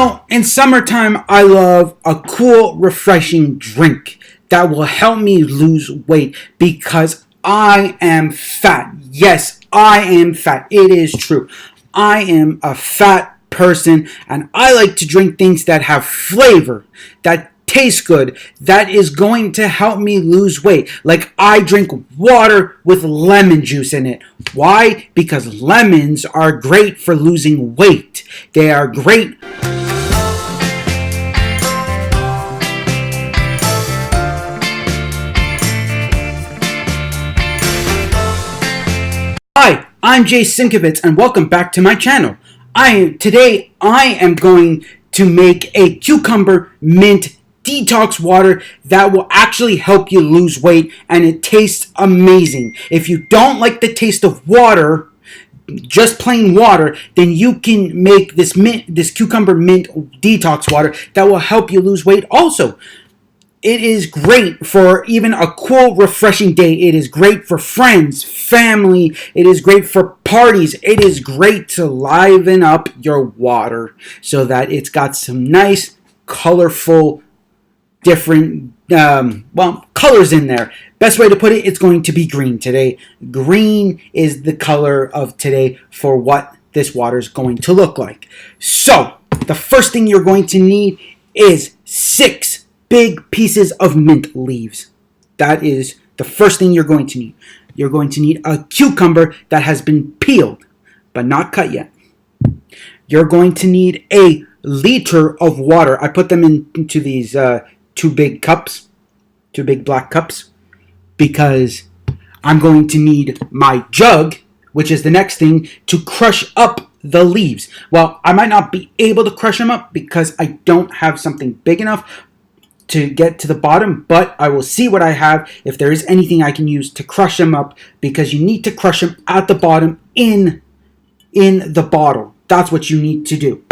In summertime, I love a cool, refreshing drink that will help me lose weight because I am fat. Yes, I am fat. It is true. I am a fat person and I like to drink things that have flavor, that taste good, that is going to help me lose weight. Like I drink water with lemon juice in it. Why? Because lemons are great for losing weight. They are great. Hi, I'm Jay Sinkovitz and welcome back to my channel. Today I am going to make a cucumber mint detox water that will actually help you lose weight, and it tastes amazing. If you don't like the taste of water, just plain water, then you can make this cucumber mint detox water that will help you lose weight also. It is great for even a cool, refreshing day. It is great for friends, family. It is great for parties. It is great to liven up your water so that it's got some nice, colorful, different, colors in there. Best way to put it, it's going to be green today. Green is the color of today for what this water is going to look like. So, the first thing you're going to need is 6 big pieces of mint leaves. That is the first thing you're going to need. You're going to need a cucumber that has been peeled, but not cut yet. You're going to need a liter of water. I put them into these 2 big cups, 2 big black cups, because I'm going to need my jug, which is the next thing, to crush up the leaves. Well, I might not be able to crush them up because I don't have something big enough to get to the bottom, but I will see what I have, if there is anything I can use to crush them up, because you need to crush them at the bottom in the bottle. That's what you need to do.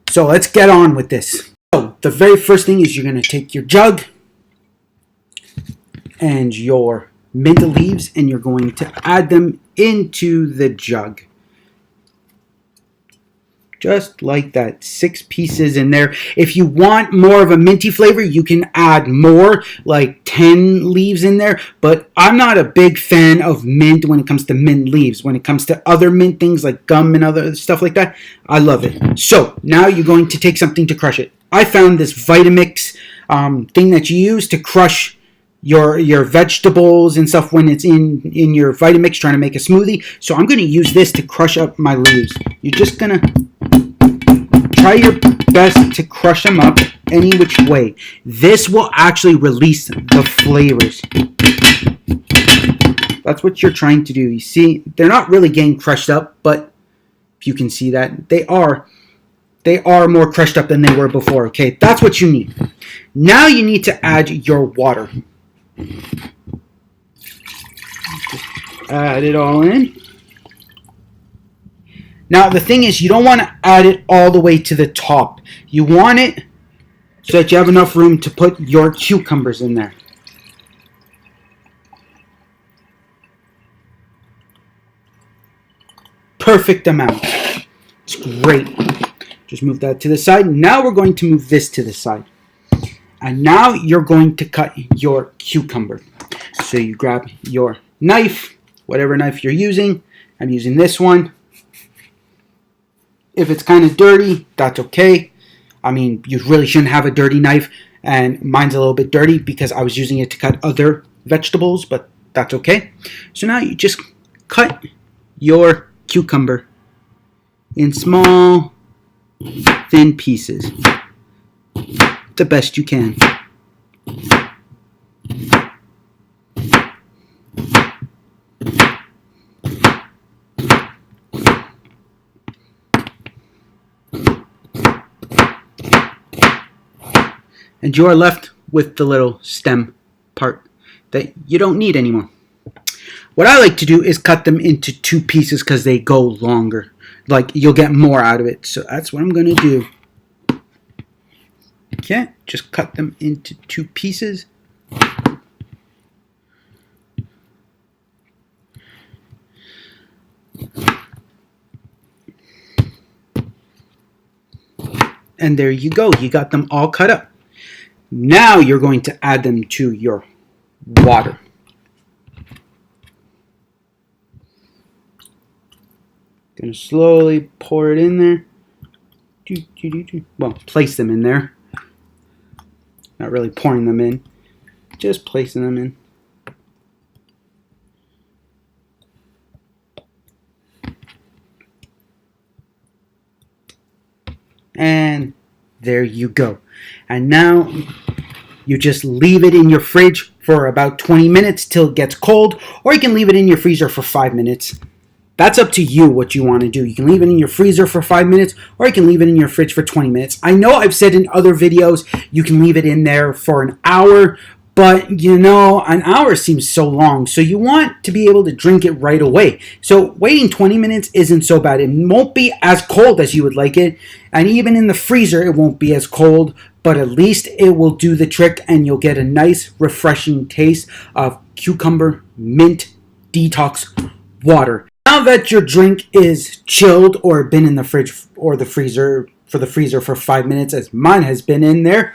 So let's get on with this. So the very first thing is you're going to take your jug and your mint leaves and you're going to add them into the jug. Just like that, 6 pieces in there. If you want more of a minty flavor, you can add more, like 10 leaves in there. But I'm not a big fan of mint when it comes to mint leaves. When it comes to other mint things like gum and other stuff like that, I love it. So now you're going to take something to crush it. I found this Vitamix thing that you use to crush your vegetables and stuff when it's in your Vitamix trying to make a smoothie. So I'm going to use this to crush up my leaves. You're just going to try your best to crush them up any which way. This will actually release the flavors. That's what you're trying to do. You see, they're not really getting crushed up, but if you can see that, they are more crushed up than they were before. Okay, that's what you need. Now you need to add your water. Just add it all in. Now the thing is, you don't want to add it all the way to the top. You want it so that you have enough room to put your cucumbers in there. Perfect amount. It's great. Just move that to the side. Now we're going to move this to the side. And now you're going to cut your cucumber. So you grab your knife, whatever knife you're using. I'm using this one. If it's kind of dirty, that's okay. I mean, you really shouldn't have a dirty knife, and mine's a little bit dirty because I was using it to cut other vegetables, but that's okay. So now you just cut your cucumber in small, thin pieces. The best you can. And you are left with the little stem part that you don't need anymore. What I like to do is cut them into 2 pieces because they go longer. Like, you'll get more out of it. So that's what I'm going to do. Okay, just cut them into 2 pieces. And there you go. You got them all cut up. Now you're going to add them to your water. Gonna slowly pour it in there. Well, place them in there. Not really pouring them in, just placing them in. And there you go. And now you just leave it in your fridge for about 20 minutes till it gets cold, or you can leave it in your freezer for 5 minutes. That's up to you what you want to do. You can leave it in your freezer for 5 minutes, or you can leave it in your fridge for 20 minutes. I know I've said in other videos you can leave it in there for an hour, but you know, an hour seems so long. So you want to be able to drink it right away. So waiting 20 minutes isn't so bad. It won't be as cold as you would like it. And even in the freezer, it won't be as cold, but at least it will do the trick and you'll get a nice, refreshing taste of cucumber mint detox water. Now that your drink is chilled or been in the fridge or the freezer for 5 minutes, as mine has been in there,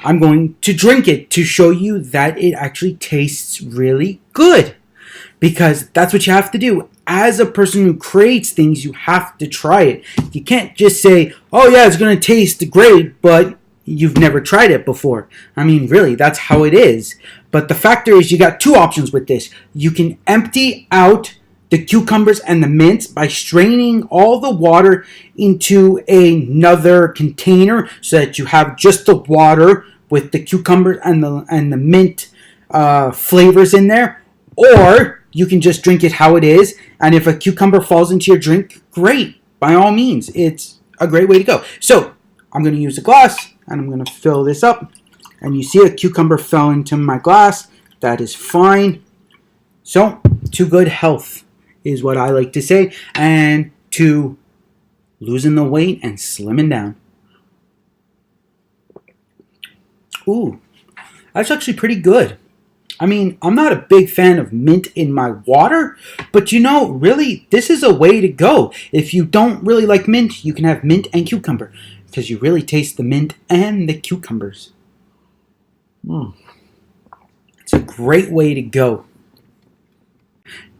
I'm going to drink it to show you that it actually tastes really good. Because that's what you have to do. As a person who creates things, you have to try it. You can't just say, oh yeah, it's going to taste great, but you've never tried it before. I mean, really, that's how it is. But the factor is you got two options with this. You can empty out the cucumbers and the mints by straining all the water into another container so that you have just the water with the cucumber and the mint flavors in there. Or you can just drink it how it is, and if a cucumber falls into your drink, great. By all means, it's a great way to go. So I'm going to use a glass, and I'm going to fill this up. And you see a cucumber fell into my glass. That is fine. So, to good health is what I like to say, and to losing the weight and slimming down. Ooh, that's actually pretty good. I mean, I'm not a big fan of mint in my water, but you know, really, this is a way to go. If you don't really like mint, you can have mint and cucumber, because you really taste the mint and the cucumbers. It's a great way to go.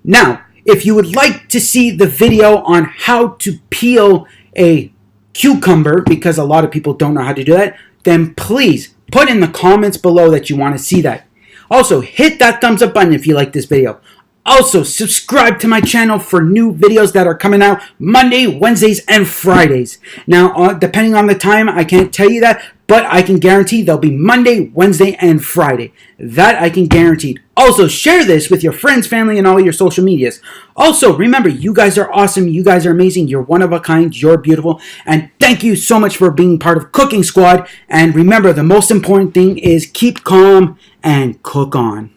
Now, if you would like to see the video on how to peel a cucumber, because a lot of people don't know how to do that, then please put in the comments below that you want to see that. Also, hit that thumbs up button if you like this video. Also, subscribe to my channel for new videos that are coming out Monday, Wednesdays, and Fridays. Now, depending on the time, I can't tell you that, but I can guarantee they'll be Monday, Wednesday, and Friday. That I can guarantee. Also, share this with your friends, family, and all your social medias. Also, remember, you guys are awesome. You guys are amazing. You're one of a kind. You're beautiful. And thank you so much for being part of Cooking Squad. And remember, the most important thing is keep calm and cook on.